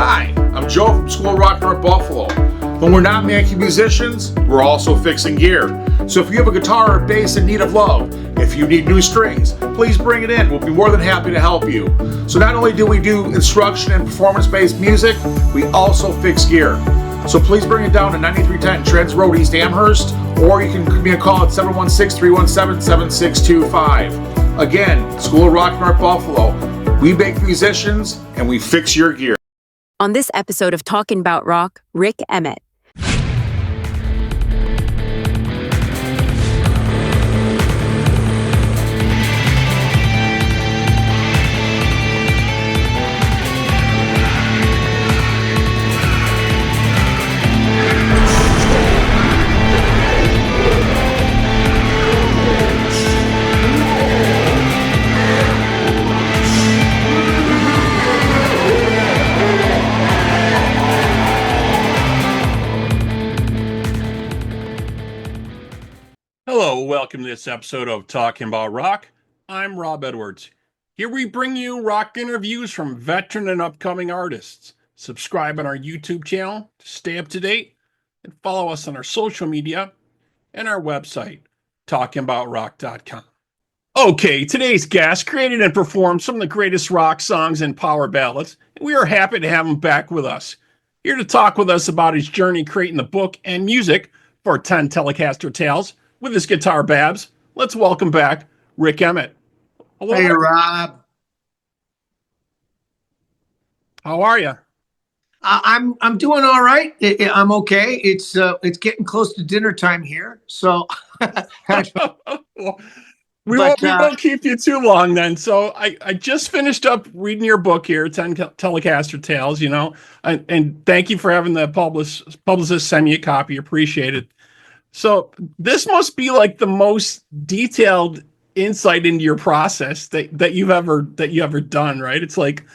Hi, I'm Joe from School of Rock North Buffalo. When we're not making musicians, we're also fixing gear. So if you have a guitar or bass in need of love, if you need new strings, please bring it in. We'll be more than happy to help you. So not only do we do instruction and performance-based music, we also fix gear. So please bring it down to 9310 Treds Road, East Amherst, or you can give me a call at 716-317-7625. Again, School of Rock North Buffalo. We make musicians and we fix your gear. On this episode of Talking About Rock, Rik Emmett. Hello, welcome to this episode of Talking About Rock. I'm Rob Edwards. Here we bring you rock interviews from veteran and upcoming artists. Subscribe on our YouTube channel to stay up to date and follow us on our social media and our website, talkingaboutrock.com. Okay, today's guest created and performed some of the greatest rock songs and power ballads, and we are happy to have him back with us. Here to talk with us about his journey creating the book and music for 10 Telecaster Tales with his guitar babs, let's welcome back Rik Emmett. Hello. Hey, Rob. How are you? I'm doing all right. I'm okay. It's getting close to dinner time here, so we won't keep you too long then. So I just finished up reading your book here, 10 Telecaster Tales. You know, and thank you for having the publicist send me a copy. Appreciate it. So this must be like the most detailed insight into your process that you've ever done, right? It's like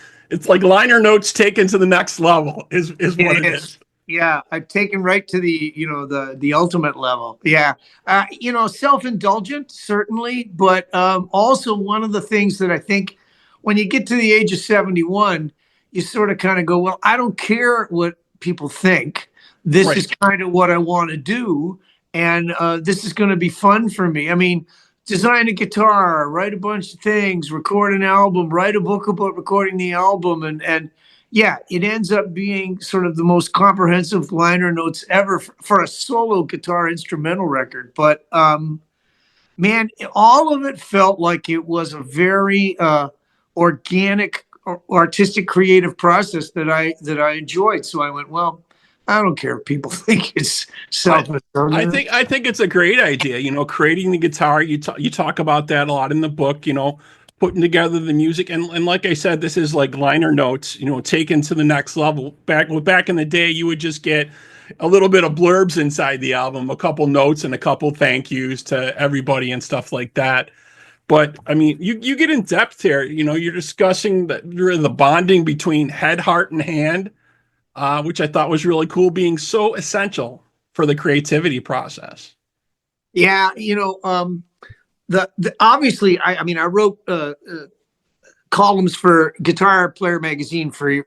liner notes taken to the next level is what it is. Yeah, I've taken right to the ultimate level. Yeah, self-indulgent certainly, but also one of the things that I think when you get to the age of 71, you sort of kind of go, well, I don't care what people think. This is kind of what I want to do. And this is going to be fun for me. I mean, design a guitar, write a bunch of things, record an album, write a book about recording the album. And yeah, it ends up being sort of the most comprehensive liner notes ever for a solo guitar instrumental record. But man, all of it felt like it was a very organic, artistic, creative process that I enjoyed. So I went, well, I don't care if people think it's selfish. I think it's a great idea. You know, creating the guitar. You talk about that a lot in the book. You know, putting together the music, and like I said, this is like liner notes. You know, taken to the next level. Back in the day, you would just get a little bit of blurbs inside the album, a couple notes, and a couple thank yous to everybody and stuff like that. But I mean, you get in depth here. You know, you're discussing the bonding between head, heart, and hand. Which I thought was really cool, being so essential for the creativity process. Yeah, obviously, I wrote columns for Guitar Player magazine for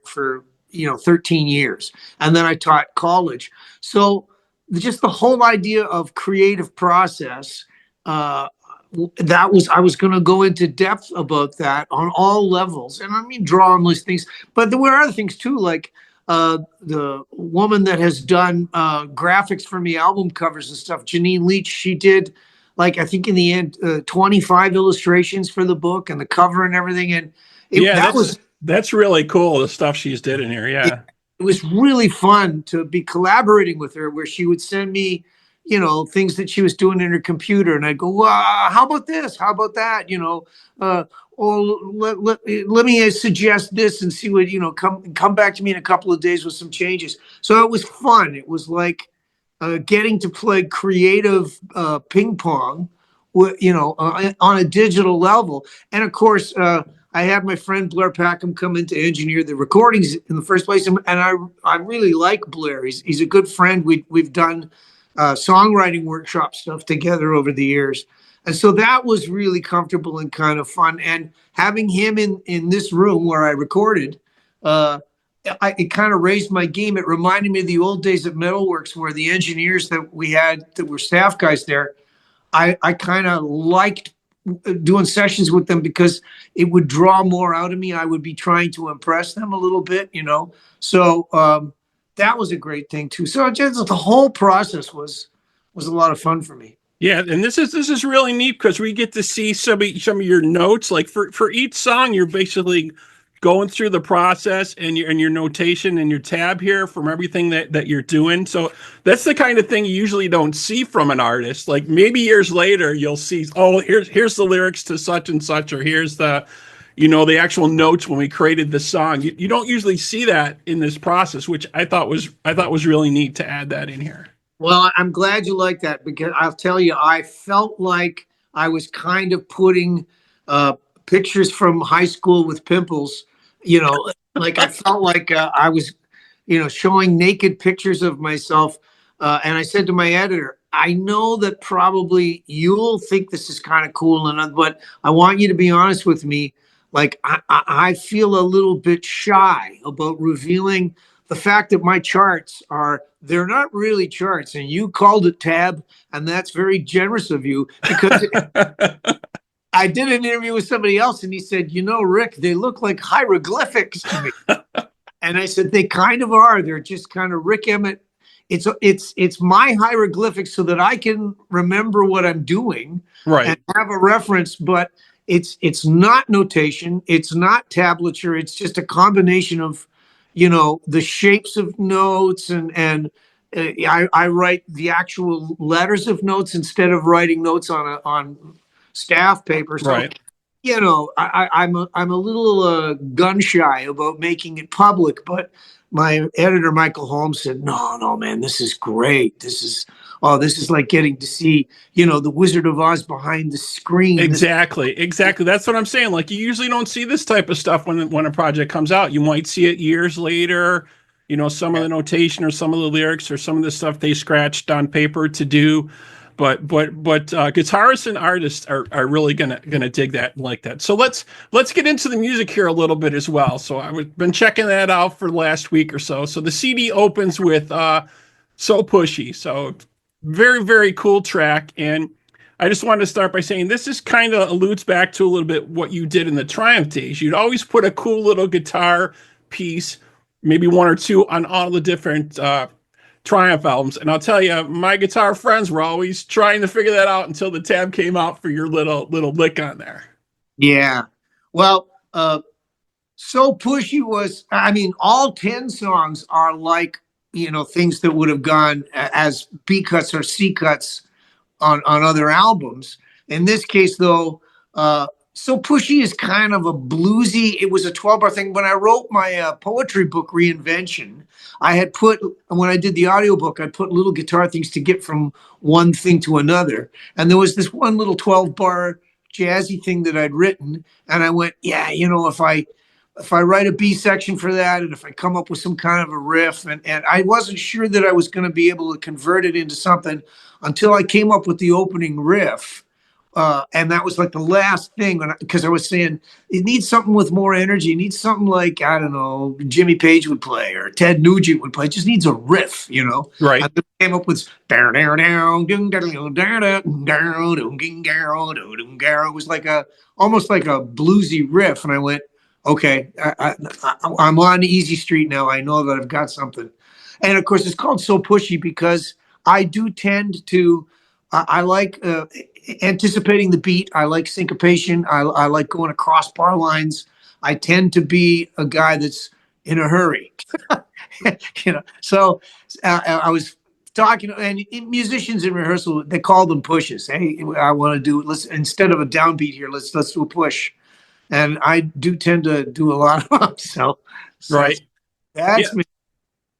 13 years, and then I taught college. So just the whole idea of creative process, I was going to go into depth about that on all levels, and I mean draw on those things, but there were other things too, like. The woman that has done graphics for me, album covers and stuff, Janine Leach, she did, like, I think in the end, 25 illustrations for the book and the cover and everything. And that's really cool, the stuff she's did in here. Yeah. It was really fun to be collaborating with her, where she would send me, things that she was doing in her computer. And I'd go, well, how about this? How about that? Let me suggest this and see what, come back to me in a couple of days with some changes. So it was fun. It was like getting to play creative ping pong, on a digital level. And of course, I had my friend Blair Packham come in to engineer the recordings in the first place. And I really like Blair. He's a good friend. We've done songwriting workshop stuff together over the years. And so that was really comfortable and kind of fun. And having him in this room where I recorded it kind of raised my game. It reminded me of the old days at Metalworks where the engineers that we had that were staff guys there, I kind of liked doing sessions with them because it would draw more out of me. I would be trying to impress them a little bit, you know. So that was a great thing too. So just the whole process was a lot of fun for me. Yeah, and this is really neat because we get to see some of your notes. Like for each song, you're basically going through the process and your notation and your tab here from everything that you're doing. So that's the kind of thing you usually don't see from an artist. Like maybe years later, you'll see, oh, here's the lyrics to such and such, or here's the actual notes when we created the song. You don't usually see that in this process, which I thought was really neat to add that in here. Well, I'm glad you like that because I'll tell you, I felt like I was kind of putting uh, pictures from high school with pimples, you know, like I felt like I was, showing naked pictures of myself. And I said to my editor, I know that probably you'll think this is kind of cool, but I want you to be honest with me. Like, I feel a little bit shy about revealing the fact that my charts they're not really charts, and you called it tab, and that's very generous of you because I did an interview with somebody else and he said, Rik, they look like hieroglyphics to me. And I said, they kind of are. They're just kind of Rik Emmett. It's my hieroglyphics so that I can remember what I'm doing and Right. have a reference, but it's not notation, it's not tablature, it's just a combination of the shapes of notes and I write the actual letters of notes instead of writing notes on staff paper. So Right. I'm a little gun shy about making it public, but my editor Michael Holmes said, "No, no, man, this is great. This is like getting to see the Wizard of Oz behind the screen." Exactly. That's what I'm saying. Like you usually don't see this type of stuff when a project comes out. You might see it years later. Some of the notation or some of the lyrics or some of the stuff they scratched on paper to do. But guitarists and artists are really gonna dig that and like that. So let's get into the music here a little bit as well. So I've been checking that out for the last week or so. So the CD opens with So Pushy. So very, very cool track. And I just wanted to start by saying this is kind of alludes back to a little bit what you did in the Triumph days. You'd always put a cool little guitar piece, maybe one or two on all the different Triumph albums. And I'll tell you, my guitar friends were always trying to figure that out until the tab came out for your little lick on there. Yeah. Well, So Pushy was, I mean, all 10 songs are like, things that would have gone as B cuts or C cuts on other albums. In this case, though, So Pushy is kind of a bluesy. It was a 12-bar thing. When I wrote my poetry book, Reinvention, I had put, when I did the audiobook, I put little guitar things to get from one thing to another. And there was this one little 12-bar jazzy thing that I'd written. And I went, yeah, if I write a B section for that, and if I come up with some kind of a riff, and I wasn't sure that I was going to be able to convert it into something until I came up with the opening riff. And that was like the last thing because I was saying it needs something with more energy. It needs something like, I don't know, Jimmy Page would play or Ted Nugent would play. It just needs a riff. Right. And then I came up with it was like almost like a bluesy riff. And I went, okay, I'm on Easy Street now. I know that I've got something. And of course, it's called So Pushy because I do tend to, I like anticipating the beat. I like syncopation. I like going across bar lines. I tend to be a guy that's in a hurry. So I was talking, and musicians in rehearsal, they call them pushes. Hey, I want to do, let's, instead of a downbeat here, let's do a push. And I do tend to do a lot of them. So Right. that's Yeah. me.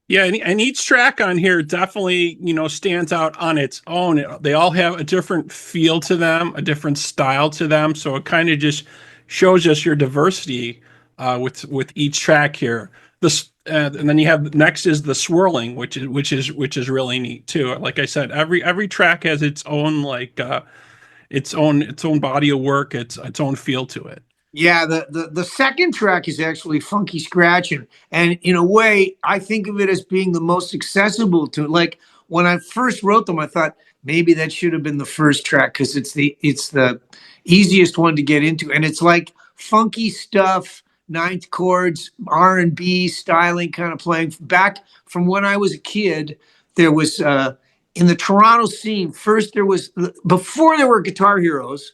Yeah, and each track on here definitely, stands out on its own. They all have a different feel to them, a different style to them. So it kind of just shows us your diversity with each track here. This and then you have next is the swirling, which is really neat too. Like I said, every track has its own its own body of work, its own feel to it. Yeah, the second track is actually Funky Scratching. And in a way, I think of it as being the most accessible to, like, when I first wrote them, I thought maybe that should have been the first track because it's the easiest one to get into. And it's like funky stuff, ninth chords, R&B styling kind of playing. Back from when I was a kid, there was in the Toronto scene, first there was, before there were Guitar Heroes,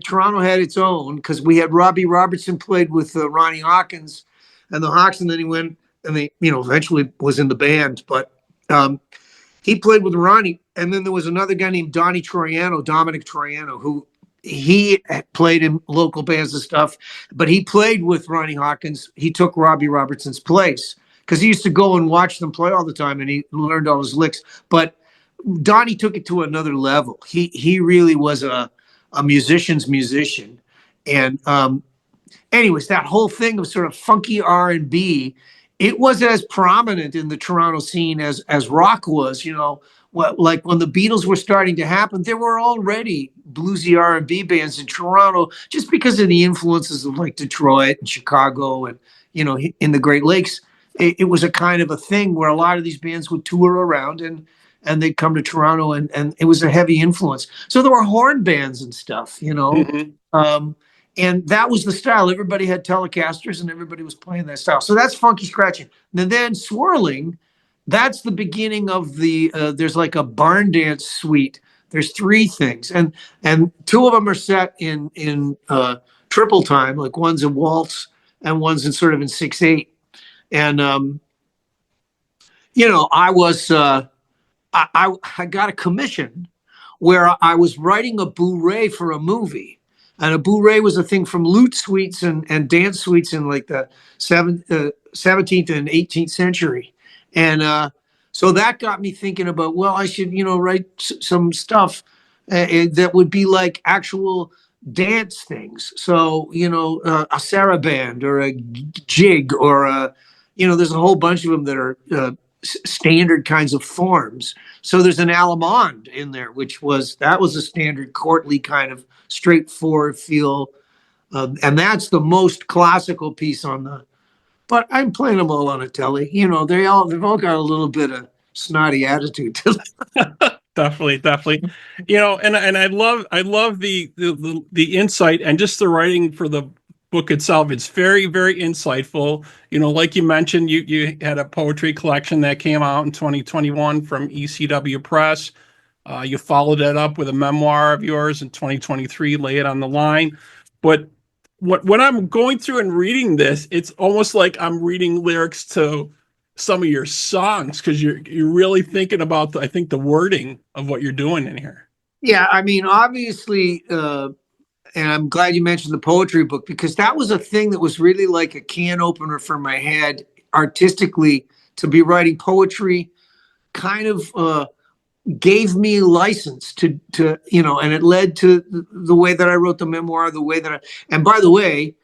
Toronto had its own because we had Robbie Robertson played with Ronnie Hawkins and the Hawks, and then he went and they, eventually was in the band. But he played with Ronnie, and then there was another guy named Dominic Troiano, who he played in local bands and stuff, but he played with Ronnie Hawkins. He took Robbie Robertson's place because he used to go and watch them play all the time, and he learned all his licks. But Donnie took it to another level. He really was a musician's musician. And anyways, that whole thing of sort of funky R&B, it was as prominent in the Toronto scene as rock was. Like when the Beatles were starting to happen, there were already bluesy R&B bands in Toronto just because of the influences of like Detroit and Chicago and in the Great Lakes. It was a kind of a thing where a lot of these bands would tour around and they'd come to Toronto, and it was a heavy influence. So there were horn bands and stuff, and that was the style. Everybody had Telecasters and everybody was playing that style. So that's Funky Scratching. And then Swirling, that's the beginning of there's like a barn dance suite. There's three things, and two of them are set in triple time, like one's a waltz and one's in sort of in 6/8. And I was I got a commission where I was writing a bourrée for a movie. And a bourrée was a thing from lute suites and dance suites in like the 17th and 18th century. And so that got me thinking about, well, I should, write some stuff that would be like actual dance things. So, a saraband or a jig or there's a whole bunch of them that are standard kinds of forms. So there's an allemande in there, that was a standard courtly kind of straightforward feel, and that's the most classical piece on the. But I'm playing them all on a telly. They've all got a little bit of snotty attitude to them. Definitely. And I love the insight and just the writing for the book itself. It's very, very insightful. Like you mentioned, you had a poetry collection that came out in 2021 from ECW Press. You followed that up with a memoir of yours in 2023, Lay It on the Line. But when I'm going through and reading this, it's almost like I'm reading lyrics to some of your songs because you're really thinking about I think the wording of what you're doing in here. Yeah, I mean, obviously, and I'm glad you mentioned the poetry book because that was a thing that was really like a can opener for my head artistically. To be writing poetry kind of gave me license to and it led to the way that I wrote the memoir, the way that and by the way,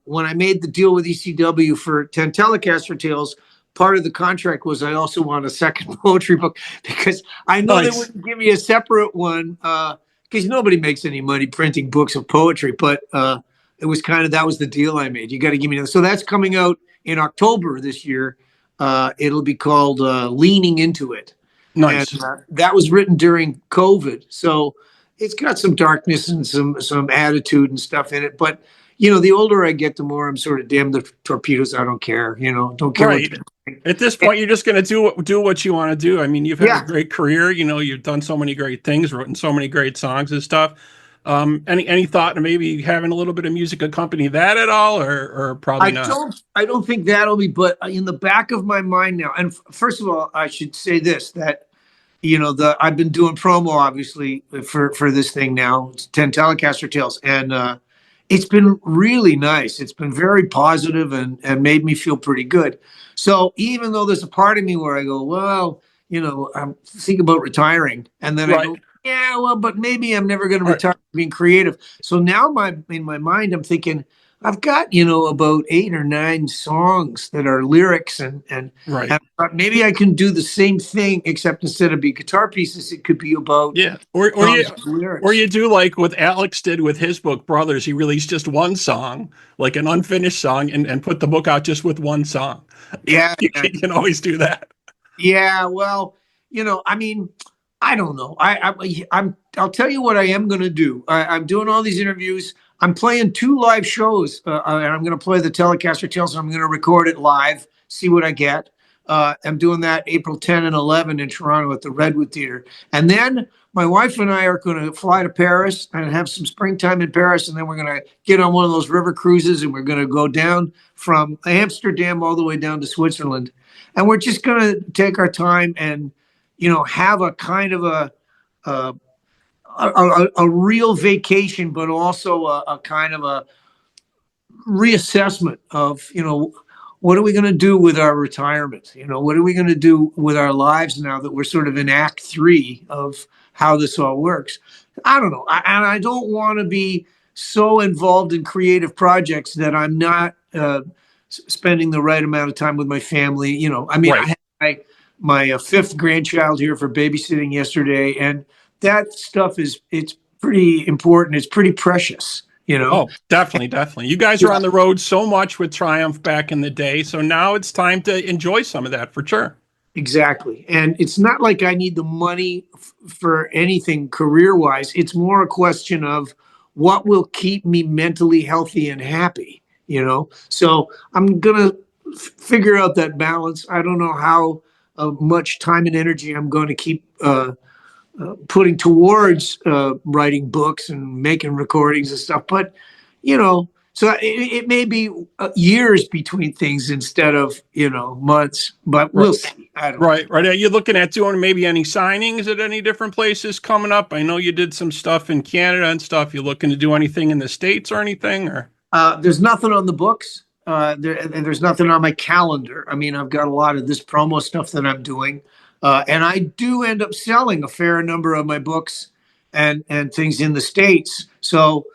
when I made the deal with ECW for 10 Telecaster Tales, part of the contract was I also want a second poetry book because I know they wouldn't give me a separate one because nobody makes any money printing books of poetry, but it was that was the deal I made. You got to give me that. So that's coming out in October this year. It'll be called Leaning Into It. Nice. And that was written during COVID. So it's got some darkness and some attitude and stuff in it. But, the older I get, the more I'm sort of damn the torpedoes. I don't care, don't care. Right. At this point, you're just going to do what you want to do. I mean, you've had a great career. You've done so many great things, written so many great songs and stuff. Any thought of maybe having a little bit of music accompany that at all, or probably not? I don't think that'll be. But in the back of my mind now, and first of all, I should say this that I've been doing promo obviously for this thing now, 10 Telecaster Tales, and it's been really nice. It's been very positive and made me feel pretty good. So even though there's a part of me where I go, well, I'm thinking about retiring, and then I go, yeah, well, but maybe I'm never going to retire being creative. So now in my mind, I'm thinking, I've got, about 8 or 9 songs that are lyrics Right. and maybe I can do the same thing, except instead of be guitar pieces, it could be about Yeah. Or songs you with or lyrics. you do like what Alex did with his book Brothers. He released just one song, like an unfinished song, and put the book out just with one song. Yeah, You yeah, can always do that. yeah. Well, I mean, I don't know. I'll tell you what I am going to do. I'm doing all these interviews. I'm playing 2 live shows, and I'm going to play the Telecaster Tales. And I'm going to record it live, see what I get. I'm doing that April 10 and 11 in Toronto at the Redwood Theater, and then my wife and I are going to fly to Paris and have some springtime in Paris, and then we're going to get on one of those river cruises, and we're going to go down from Amsterdam all the way down to Switzerland, and we're just going to take our time and have a kind of a a real vacation, but also a kind of a reassessment of what are we going to do with our retirement? What are we going to do with our lives now that we're sort of in Act 3 of how this all works? I don't know, and I don't want to be so involved in creative projects that I'm not spending the right amount of time with my family. I mean, I Right. had my fifth grandchild here for babysitting yesterday, and that stuff it's pretty important. It's pretty precious. Oh, definitely, definitely. You guys are Yeah, on the road so much with Triumph back in the day, so now it's time to enjoy some of that for sure. exactly. And it's not like I need the money for anything career wise. It's more a question of what will keep me mentally healthy and happy. So I'm going to figure out that balance. I don't know how much time and energy I'm going to keep putting towards writing books and making recordings and stuff. But, so it may be years between things instead of, months, but Right, we'll see. I don't know. right, right. Are you looking at doing maybe any signings at any different places coming up? I know you did some stuff in Canada and stuff. You looking to do anything in the States or anything? Or There's nothing on the books. And there's nothing on my calendar. I mean, I've got a lot of this promo stuff that I'm doing, and I do end up selling a fair number of my books and things in the States. So,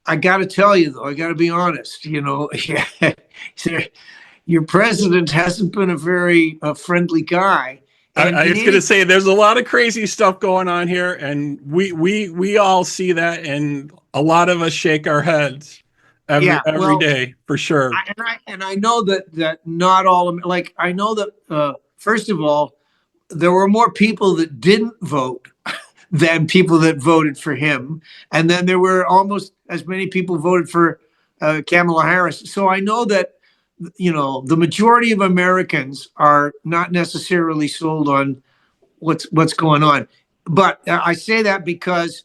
I got to tell you though, I got to be honest. Your president hasn't been a very friendly guy, and I in was going any to say, there's a lot of crazy stuff going on here, and we all see that, and a lot of us shake our heads yeah, every well, day for sure. I know that not all, like, I know that first of all, there were more people that didn't vote than people that voted for him, and then there were almost as many people voted for Kamala Harris. So I know that the majority of Americans are not necessarily sold on what's going on. But I say that because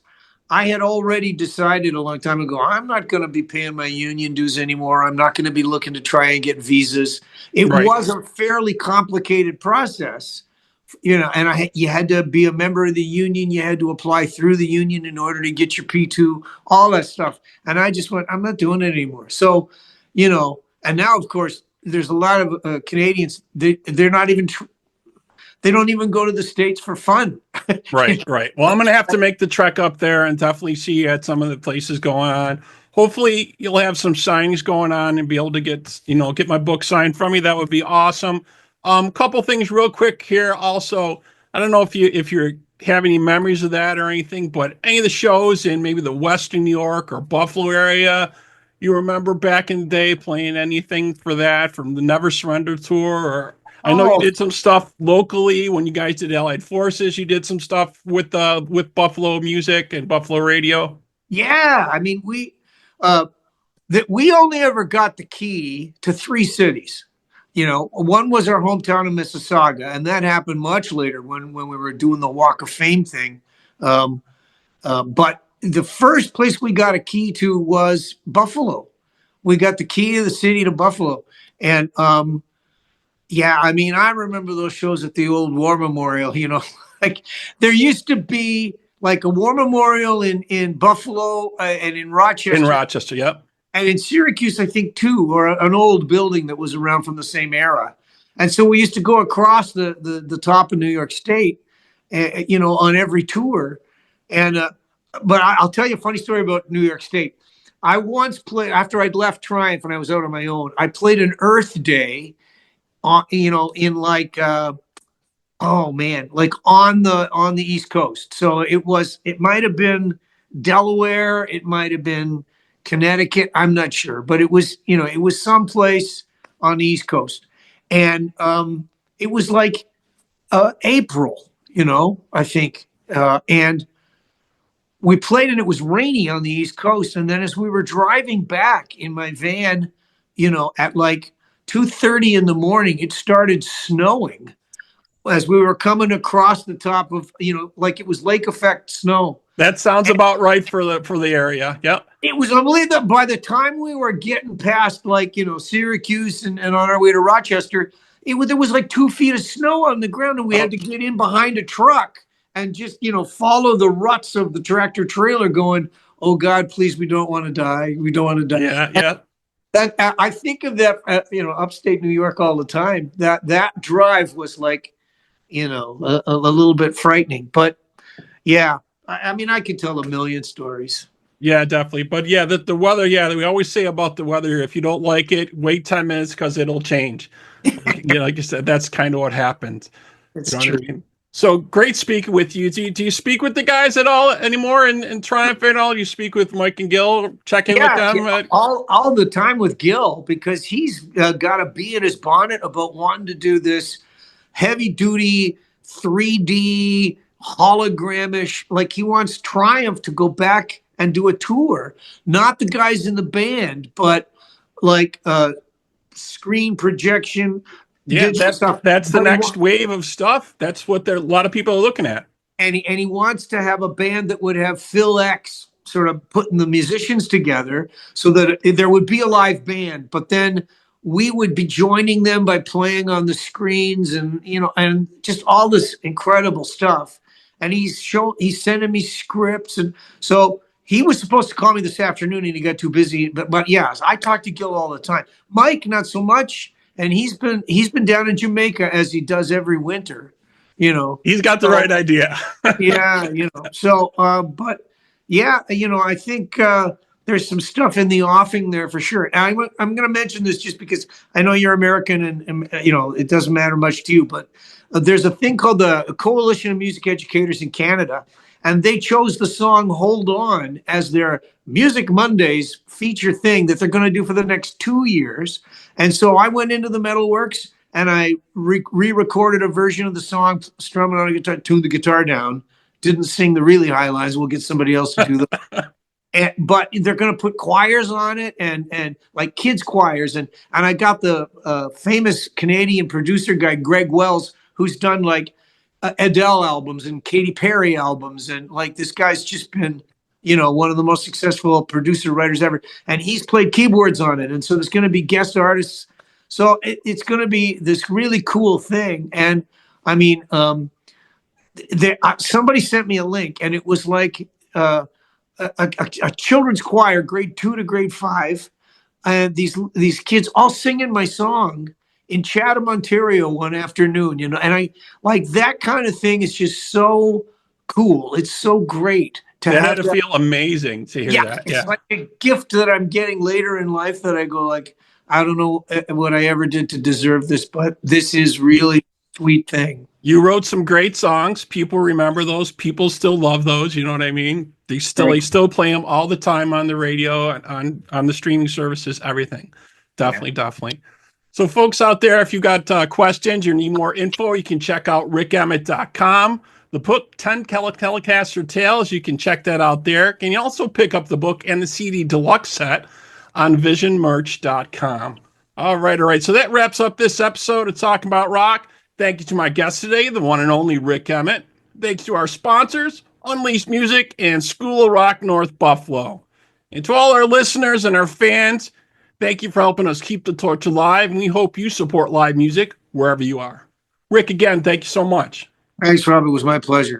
I had already decided a long time ago, I'm not going to be paying my union dues anymore. I'm not going to be looking to try and get visas. It Right, was a fairly complicated process, and you had to be a member of the union. You had to apply through the union in order to get your P2, all that stuff. And I just went, I'm not doing it anymore. So, and now, of course, there's a lot of Canadians, they're not even, they don't even go to the States for fun. right, right. Well, I'm going to have to make the trek up there and definitely see you at some of the places going on. Hopefully, you'll have some signings going on and be able to get my book signed from you. That would be awesome. Couple things real quick here. Also, I don't know if you have any memories of that or anything, but any of the shows in maybe the Western New York or Buffalo area, you remember back in the day playing anything for that from the Never Surrender tour? Or I know you Oh, did some stuff locally when you guys did Allied Forces. You did some stuff with Buffalo music and Buffalo radio. yeah. I mean, uh, we only ever got the key to 3 cities. One was our hometown of Mississauga, and that happened much later when we were doing the Walk of Fame thing. Um, but the first place we got a key to was Buffalo. We got the key to the city to Buffalo, and yeah, I mean, I remember those shows at the old War Memorial. Like there used to be like a War Memorial in Buffalo and in In Rochester Rochester. Yep. and in Syracuse, I think too, or an old building that was around from the same era. And so we used to go across the top of New York State, on every tour. And but I'll tell you a funny story about New York State. I once played after I'd left Triumph and I was out on my own. I played an Earth Day on, in like oh man, like on the East Coast. So it might have been Delaware, it might have been Connecticut, I'm not sure, but it was someplace on the East Coast. And it was like April, I think. And we played and it was rainy on the East Coast. And then as we were driving back in my van, at like 2:30 in the morning, it started snowing as we were coming across the top of, like it was lake effect snow. That sounds about right for the area. Yep. It was unbelievable. By the time we were getting past like, Syracuse and on our way to Rochester, there was like 2 feet of snow on the ground and we had to get in behind a truck and just, follow the ruts of the tractor trailer going, oh God, please, we don't want to die. We don't want to die. Yeah. Yeah. That I think of that, upstate New York all the time. That drive was like, a little bit frightening, but yeah, I mean, I could tell a million stories. Yeah, definitely. But yeah, the weather, yeah, we always say about the weather, if you don't like it, wait 10 minutes because it'll change. Like you said, that's kind of what happens. It's You know true. what I mean? So great speaking with you. Do you speak with the guys at all anymore in Triumph and all? You speak with Mike and Gil, check in with them? All the time with Gil because he's got a bee in his bonnet about wanting to do this heavy duty 3D hologramish. Like he wants Triumph to go back and do a tour, not the guys in the band, but like screen projection. Yeah, that's the next wave of stuff. That's what a lot of people are looking at. And he wants to have a band that would have Phil X sort of putting the musicians together so that there would be a live band, but then we would be joining them by playing on the screens and and just all this incredible stuff. And he's sending me scripts, and so he was supposed to call me this afternoon and he got too busy. But yeah, I talk to Gil all the time. Mike, not so much. And he's been down in Jamaica as he does every winter. He's got the right idea. Yeah, So, but yeah, I think there's some stuff in the offing there for sure. And I'm going to mention this just because I know you're American and it doesn't matter much to you, but there's a thing called the Coalition of Music Educators in Canada, and they chose the song "Hold On" as their Music Mondays feature thing that they're going to do for the next 2 years. And so I went into the Metalworks and I re-recorded a version of the song, strumming on a guitar, tuned the guitar down, didn't sing the really high lines. We'll get somebody else to do them. But they're going to put choirs on it and like kids choirs. And I got the famous Canadian producer guy, Greg Wells, who's done like Adele albums and Katy Perry albums. And like this guy's just been, one of the most successful producer writers ever. And he's played keyboards on it. And so there's going to be guest artists. So it's going to be this really cool thing. And I mean, somebody sent me a link and it was like a children's choir, grade 2 to grade 5. And these kids all singing my song in Chatham, Ontario one afternoon, and I like that kind of thing is just so cool. It's so great to have to feel amazing to hear that. Yeah. It's like a gift that I'm getting later in life that I go like, I don't know what I ever did to deserve this, but this is really a sweet thing. You wrote some great songs. People remember those. People still love those. You know what I mean? They still play them all the time on the radio and on the streaming services, everything. Definitely. So folks out there, if you got questions or need more info, you can check out rikemmett.com. The book, 10 Telecaster Tales, you can check that out there. Can you also pick up the book and the CD deluxe set on visionmerch.com. All right. So that wraps up this episode of Talking About Rock. Thank you to my guest today, the one and only Rik Emmett. Thanks to our sponsors, Unleashed Music and School of Rock North Buffalo. And to all our listeners and our fans, thank you for helping us keep the torch alive, and we hope you support live music wherever you are. Rik, again, thank you so much. Thanks, Rob. It was my pleasure.